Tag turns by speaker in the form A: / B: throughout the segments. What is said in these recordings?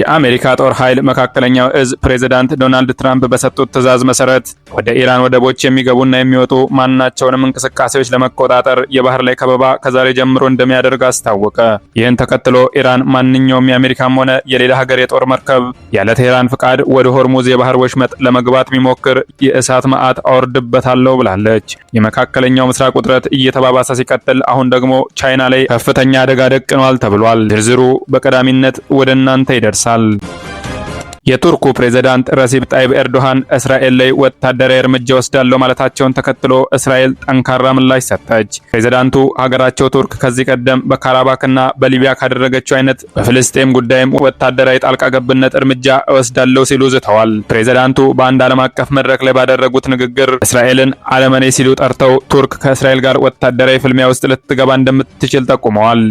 A: የአሜሪካ ጦር ኃይል መካከለኛው እዝ ፕሬዝዳንት ዶናልድ ትራምፕ በሰጡት ትዕዛዝ መሰረት ወደ ኢራን ወደቦች የሚገቡና የሚወጡ ማናቸውንም እንቅስቃሴዎች ለመቆጣጠር የባህር ላይ ከበባ ከዛሬ ጀምሮ እንደሚያደርግ አስታወቀ። ይህን ተከትሎ ኢራን ማንኛውም የአሜሪካም ሆነ የሌላ ሀገር የጦር መርከብ ያለ ቴህራን ፍቃድ ወደ ሆርሙዝ የባህር ወሽመጥ ለመግባት ቢሞክር የእሳት መዓት አወርድበታለሁ ብላለች። የመካከለኛው ምስራቅ ውጥረት እየተባባሰ ሲቀጥል አሁን ደግሞ ቻይና ላይ ከፍተኛ አደጋ ደቅኗል ተብሏል። ዝርዝሩ በቀዳሚነት ወደ እናንተ ይደርሳል። የቱርኩ ፕሬዝዳንት ረሲብ ጣይብ ኤርዶሃን እስራኤል ላይ ወታደራዊ እርምጃ ወስዳለው ማለታቸውን ተከትሎ እስራኤል ጠንካራ ምላሽ ሰጠች። ፕሬዝዳንቱ ሀገራቸው ቱርክ ከዚህ ቀደም በካራባክና በሊቢያ ካደረገችው አይነት በፍልስጤም ጉዳይም ወታደራዊ ጣልቃ ገብነት እርምጃ እወስዳለው ሲሉ ዝተዋል። ፕሬዝዳንቱ በአንድ ዓለም አቀፍ መድረክ ላይ ባደረጉት ንግግር እስራኤልን አለመኔ ሲሉ ጠርተው ቱርክ ከእስራኤል ጋር ወታደራዊ ፍልሚያ ውስጥ ልትገባ እንደምትችል ጠቁመዋል።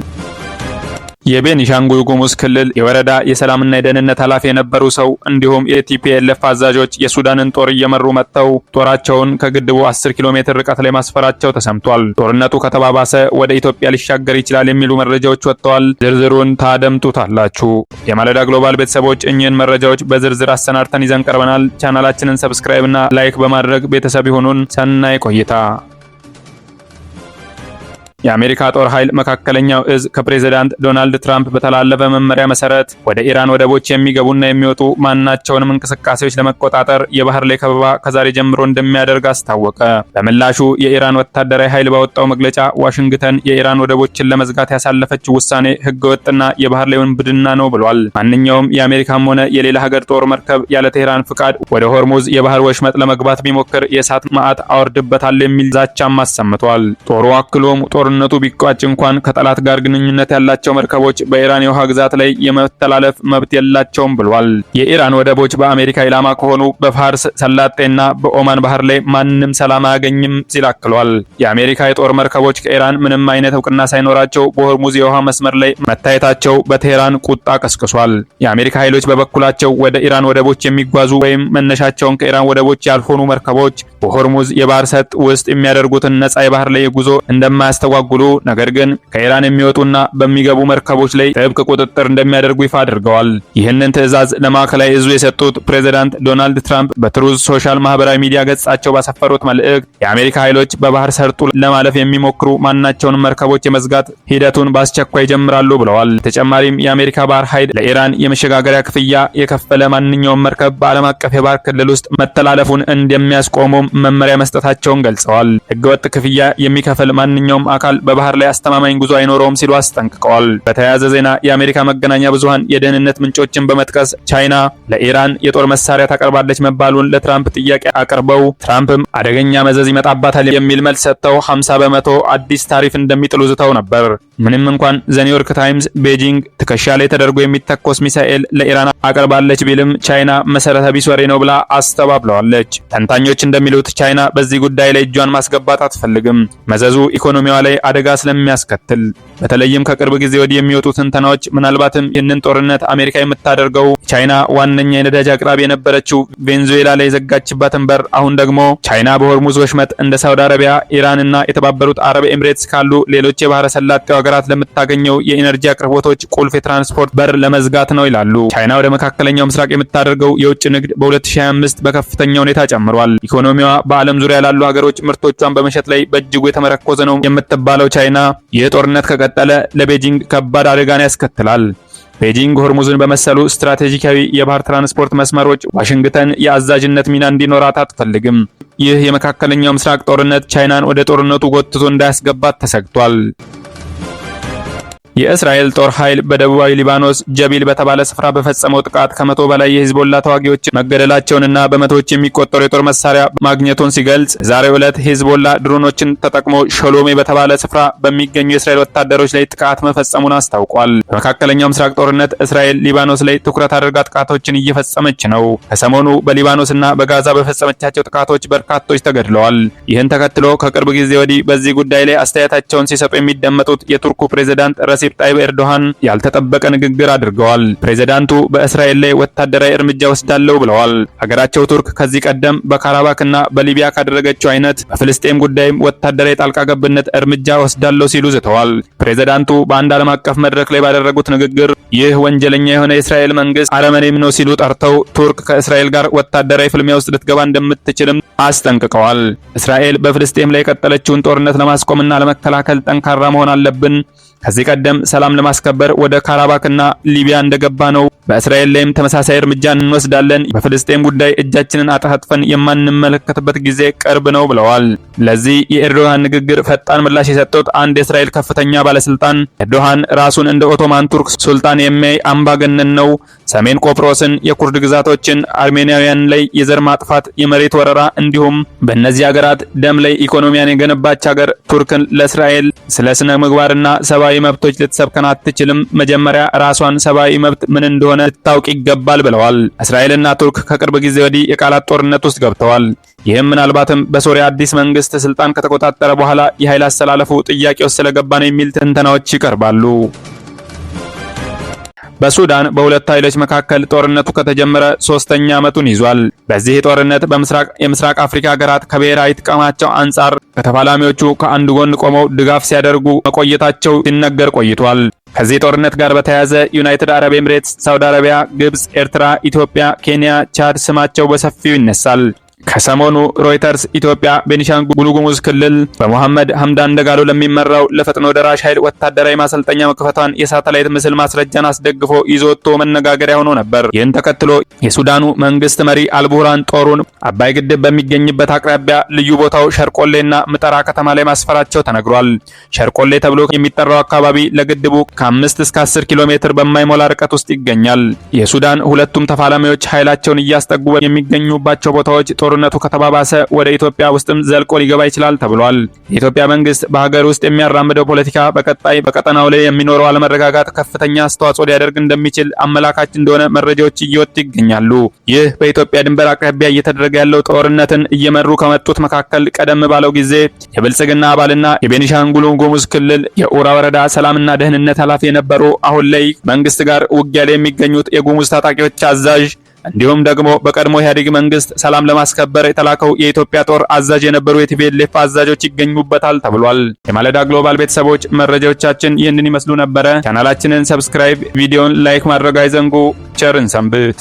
A: የቤኒሻንጉል ጉሙዝ ክልል የወረዳ የሰላምና የደህንነት ኃላፊ የነበሩ ሰው እንዲሁም የቲፒኤልኤፍ አዛዦች የሱዳንን ጦር እየመሩ መጥተው ጦራቸውን ከግድቡ 10 ኪሎ ሜትር ርቀት ላይ ማስፈራቸው ተሰምቷል። ጦርነቱ ከተባባሰ ወደ ኢትዮጵያ ሊሻገር ይችላል የሚሉ መረጃዎች ወጥተዋል። ዝርዝሩን ታደምጡታላችሁ። የማለዳ ግሎባል ቤተሰቦች እኚህን መረጃዎች በዝርዝር አሰናድተን ይዘን ቀርበናል። ቻናላችንን ሰብስክራይብ እና ላይክ በማድረግ ቤተሰብ ይሁኑን። ሰናይ ቆይታ። የአሜሪካ ጦር ኃይል መካከለኛው እዝ ከፕሬዝዳንት ዶናልድ ትራምፕ በተላለፈ መመሪያ መሰረት ወደ ኢራን ወደቦች የሚገቡና የሚወጡ ማናቸውንም እንቅስቃሴዎች ለመቆጣጠር የባህር ላይ ከበባ ከዛሬ ጀምሮ እንደሚያደርግ አስታወቀ። በምላሹ የኢራን ወታደራዊ ኃይል ባወጣው መግለጫ ዋሽንግተን የኢራን ወደቦችን ለመዝጋት ያሳለፈችው ውሳኔ ህገወጥና የባህር ላይ ውንብድና ነው ብሏል። ማንኛውም የአሜሪካም ሆነ የሌላ ሀገር ጦር መርከብ ያለ ቴህራን ፍቃድ ወደ ሆርሙዝ የባህር ወሽመጥ ለመግባት ቢሞክር የእሳት መዓት አወርድበታል የሚል ዛቻም አሰምቷል። ጦሩ አክሎም ጦርነቱ ቢቋጭ እንኳን ከጠላት ጋር ግንኙነት ያላቸው መርከቦች በኢራን የውሃ ግዛት ላይ የመተላለፍ መብት የላቸውም ብሏል። የኢራን ወደቦች በአሜሪካ ኢላማ ከሆኑ በፋርስ ሰላጤና በኦማን ባህር ላይ ማንም ሰላም አያገኝም ሲል አክሏል። የአሜሪካ የጦር መርከቦች ከኢራን ምንም አይነት እውቅና ሳይኖራቸው በሆርሙዝ የውሃ መስመር ላይ መታየታቸው በቴህራን ቁጣ ቀስቅሷል። የአሜሪካ ኃይሎች በበኩላቸው ወደ ኢራን ወደቦች የሚጓዙ ወይም መነሻቸውን ከኢራን ወደቦች ያልሆኑ መርከቦች በሆርሙዝ የባህር ሰጥ ውስጥ የሚያደርጉትን ነጻ የባህር ላይ ጉዞ እንደማያስተጓጉሉ ነገር ግን ከኢራን የሚወጡና በሚገቡ መርከቦች ላይ ጥብቅ ቁጥጥር እንደሚያደርጉ ይፋ አድርገዋል። ይህንን ትዕዛዝ ለማዕከላዊ እዙ የሰጡት ፕሬዝዳንት ዶናልድ ትራምፕ በትሩዝ ሶሻል ማህበራዊ ሚዲያ ገጻቸው ባሰፈሩት መልእክት የአሜሪካ ኃይሎች በባህር ሰርጡ ለማለፍ የሚሞክሩ ማናቸውንም መርከቦች የመዝጋት ሂደቱን በአስቸኳይ ይጀምራሉ ብለዋል። ተጨማሪም የአሜሪካ ባህር ኃይል ለኢራን የመሸጋገሪያ ክፍያ የከፈለ ማንኛውም መርከብ በዓለም አቀፍ የባህር ክልል ውስጥ መተላለፉን እንደሚያስቆሙ መመሪያ መስጠታቸውን ገልጸዋል። ህገወጥ ክፍያ የሚከፍል ማንኛውም አካል በባህር ላይ አስተማማኝ ጉዞ አይኖረውም ሲሉ አስጠንቅቀዋል። በተያያዘ ዜና የአሜሪካ መገናኛ ብዙሃን የደህንነት ምንጮችን በመጥቀስ ቻይና ለኢራን የጦር መሳሪያ ታቀርባለች መባሉን ለትራምፕ ጥያቄ አቅርበው ትራምፕም አደገኛ መዘዝ ይመጣባታል የሚል መልስ ሰጥተው 50 በመቶ አዲስ ታሪፍ እንደሚጥሉ ዝተው ነበር። ምንም እንኳን ዘ ኒውዮርክ ታይምስ ቤጂንግ ትከሻ ላይ ተደርጎ የሚተኮስ ሚሳኤል ለኢራን አቀርባለች ቢልም ቻይና መሰረተ ቢስ ወሬ ነው ብላ አስተባብለዋለች። ተንታኞች እንደሚሉት ቻይና በዚህ ጉዳይ ላይ እጇን ማስገባት አትፈልግም። መዘዙ ኢኮኖሚዋ ላይ አደጋ ስለሚያስከትል በተለይም ከቅርብ ጊዜ ወዲህ የሚወጡ ትንተናዎች ምናልባትም ይህንን ጦርነት አሜሪካ የምታደርገው ቻይና ዋነኛ የነዳጅ አቅራቢ የነበረችው ቬንዙዌላ ላይ የዘጋችባትን በር አሁን ደግሞ ቻይና በሆርሙዝ ወሽመጥ እንደ ሳውዲ አረቢያ፣ ኢራንና የተባበሩት አረብ ኤምሬትስ ካሉ ሌሎች የባህረ ሰላጤው ሀገራት ለምታገኘው የኢነርጂ አቅርቦቶች ቁልፍ የትራንስፖርት በር ለመዝጋት ነው ይላሉ። ቻይና ወደ መካከለኛው ምስራቅ የምታደርገው የውጭ ንግድ በ2025 በከፍተኛ ሁኔታ ጨምሯል። ኢኮኖሚዋ በዓለም ዙሪያ ላሉ ሀገሮች ምርቶቿን በመሸጥ ላይ በእጅጉ የተመረኮዘ ነው የምትባለው ቻይና ይህ ጦርነት ከቀጠለ ለቤጂንግ ከባድ አደጋን ያስከትላል። ቤጂንግ ሆርሙዝን በመሰሉ ስትራቴጂካዊ የባህር ትራንስፖርት መስመሮች ዋሽንግተን የአዛዥነት ሚና እንዲኖራት አትፈልግም። ይህ የመካከለኛው ምስራቅ ጦርነት ቻይናን ወደ ጦርነቱ ጎትቶ እንዳያስገባት ተሰግቷል። የእስራኤል ጦር ኃይል በደቡባዊ ሊባኖስ ጀቢል በተባለ ስፍራ በፈጸመው ጥቃት ከ100 በላይ የሂዝቦላ ተዋጊዎች መገደላቸውንና በመቶዎች የሚቆጠሩ የጦር መሳሪያ ማግኘቱን ሲገልጽ ዛሬው ዕለት ሂዝቦላ ድሮኖችን ተጠቅሞ ሾሎሜ በተባለ ስፍራ በሚገኙ የእስራኤል ወታደሮች ላይ ጥቃት መፈጸሙን አስታውቋል። በመካከለኛው ምስራቅ ጦርነት እስራኤል ሊባኖስ ላይ ትኩረት አድርጋ ጥቃቶችን እየፈጸመች ነው። ከሰሞኑ በሊባኖስና በጋዛ በፈጸመቻቸው ጥቃቶች በርካቶች ተገድለዋል። ይህን ተከትሎ ከቅርብ ጊዜ ወዲህ በዚህ ጉዳይ ላይ አስተያየታቸውን ሲሰጡ የሚደመጡት የቱርኩ ፕሬዝዳንት ረሲብ ረሲፕ ጣይብ ኤርዶሃን ያልተጠበቀ ንግግር አድርገዋል። ፕሬዝዳንቱ በእስራኤል ላይ ወታደራዊ እርምጃ ወስዳለሁ ብለዋል። ሀገራቸው ቱርክ ከዚህ ቀደም በካራባክና በሊቢያ ካደረገችው አይነት በፍልስጤም ጉዳይም ወታደራዊ ጣልቃ ገብነት እርምጃ ወስዳለሁ ሲሉ ዝተዋል። ፕሬዝዳንቱ በአንድ ዓለም አቀፍ መድረክ ላይ ባደረጉት ንግግር ይህ ወንጀለኛ የሆነ የእስራኤል መንግስት አረመኔም ነው ሲሉ ጠርተው ቱርክ ከእስራኤል ጋር ወታደራዊ ፍልሚያ ውስጥ ልትገባ እንደምትችልም አስጠንቅቀዋል። እስራኤል በፍልስጤም ላይ የቀጠለችውን ጦርነት ለማስቆምና ለመከላከል ጠንካራ መሆን አለብን። ከዚህ ቀደም ሰላም ለማስከበር ወደ ካራባክና ሊቢያ እንደገባ ነው። በእስራኤል ላይም ተመሳሳይ እርምጃ እንወስዳለን። በፍልስጤም ጉዳይ እጃችንን አጣጥፈን የማንመለከትበት ጊዜ ቅርብ ነው ብለዋል። ለዚህ የኤርዶሃን ንግግር ፈጣን ምላሽ የሰጡት አንድ የእስራኤል ከፍተኛ ባለስልጣን ኤርዶሃን ራሱን እንደ ኦቶማን ቱርክ ሱልጣን የሚያይ አምባገነን ነው፣ ሰሜን ቆጵሮስን፣ የኩርድ ግዛቶችን፣ አርሜኒያውያን ላይ የዘር ማጥፋት፣ የመሬት ወረራ እንዲሁም በእነዚህ ሀገራት ደም ላይ ኢኮኖሚያን የገነባች ሀገር ቱርክን ለእስራኤል ስለ ስነ ምግባርና ሰብአዊ መብቶች ልትሰብከን አትችልም። መጀመሪያ ራሷን ሰብአዊ መብት ምን እንደሆነ ልታውቅ ይገባል ብለዋል። እስራኤልና ቱርክ ከቅርብ ጊዜ ወዲህ የቃላት ጦርነት ውስጥ ገብተዋል። ይህም ምናልባትም በሶሪያ አዲስ መንግስት ስልጣን ከተቆጣጠረ በኋላ የኃይል አስተላለፉ ጥያቄ ውስጥ ስለገባ ነው የሚል ትንተናዎች ይቀርባሉ። በሱዳን በሁለት ኃይሎች መካከል ጦርነቱ ከተጀመረ 3ኛ ዓመቱን ይዟል። በዚህ ጦርነት የምስራቅ አፍሪካ ሀገራት ከብሔራዊ ጥቅማቸው አንጻር ከተፋላሚዎቹ ከአንድ ጎን ቆመው ድጋፍ ሲያደርጉ መቆየታቸው ሲነገር ቆይቷል። ከዚህ ጦርነት ጋር በተያያዘ ዩናይትድ አረብ ኤምሬትስ፣ ሳውዲ አረቢያ፣ ግብጽ፣ ኤርትራ፣ ኢትዮጵያ፣ ኬንያ፣ ቻድ ስማቸው በሰፊው ይነሳል። ከሰሞኑ ሮይተርስ ኢትዮጵያ ቤኒሻንጉል ጉሙዝ ክልል በመሐመድ ሐምዳን ደጋሎ ለሚመራው ለፈጥኖ ደራሽ ኃይል ወታደራዊ ማሰልጠኛ መክፈቷን የሳተላይት ምስል ማስረጃን አስደግፎ ይዞ ወጥቶ መነጋገሪያ ሆኖ ነበር። ይህን ተከትሎ የሱዳኑ መንግስት መሪ አልቡርሃን ጦሩን አባይ ግድብ በሚገኝበት አቅራቢያ ልዩ ቦታው ሸርቆሌና ምጠራ ከተማ ላይ ማስፈራቸው ተነግሯል። ሸርቆሌ ተብሎ የሚጠራው አካባቢ ለግድቡ ከ5 እስከ 10 ኪሎ ሜትር በማይሞላ ርቀት ውስጥ ይገኛል። የሱዳን ሁለቱም ተፋላሚዎች ኃይላቸውን እያስጠጉ የሚገኙባቸው ቦታዎች ጦርነቱ ከተባባሰ ወደ ኢትዮጵያ ውስጥም ዘልቆ ሊገባ ይችላል ተብሏል። የኢትዮጵያ መንግስት በሀገር ውስጥ የሚያራምደው ፖለቲካ በቀጣይ በቀጠናው ላይ የሚኖረው አለመረጋጋት ከፍተኛ አስተዋጽኦ ሊያደርግ እንደሚችል አመላካች እንደሆነ መረጃዎች እየወጡ ይገኛሉ። ይህ በኢትዮጵያ ድንበር አቅራቢያ እየተደረገ ያለው ጦርነትን እየመሩ ከመጡት መካከል ቀደም ባለው ጊዜ የብልጽግና አባልና የቤኒሻንጉል ጉሙዝ ክልል የኡራ ወረዳ ሰላምና ደህንነት ኃላፊ የነበሩ አሁን ላይ መንግስት ጋር ውጊያ ላይ የሚገኙት የጉሙዝ ታጣቂዎች አዛዥ እንዲሁም ደግሞ በቀድሞ ኢህአዴግ መንግስት ሰላም ለማስከበር የተላከው የኢትዮጵያ ጦር አዛዥ የነበሩ የቲፒኤልኤፍ አዛዦች ይገኙበታል ተብሏል። የማለዳ ግሎባል ቤተሰቦች መረጃዎቻችን ይህንን ይመስሉ ነበረ። ቻናላችንን ሰብስክራይብ፣ ቪዲዮን ላይክ ማድረግ አይዘንጉ። ቸርን ሰንብት።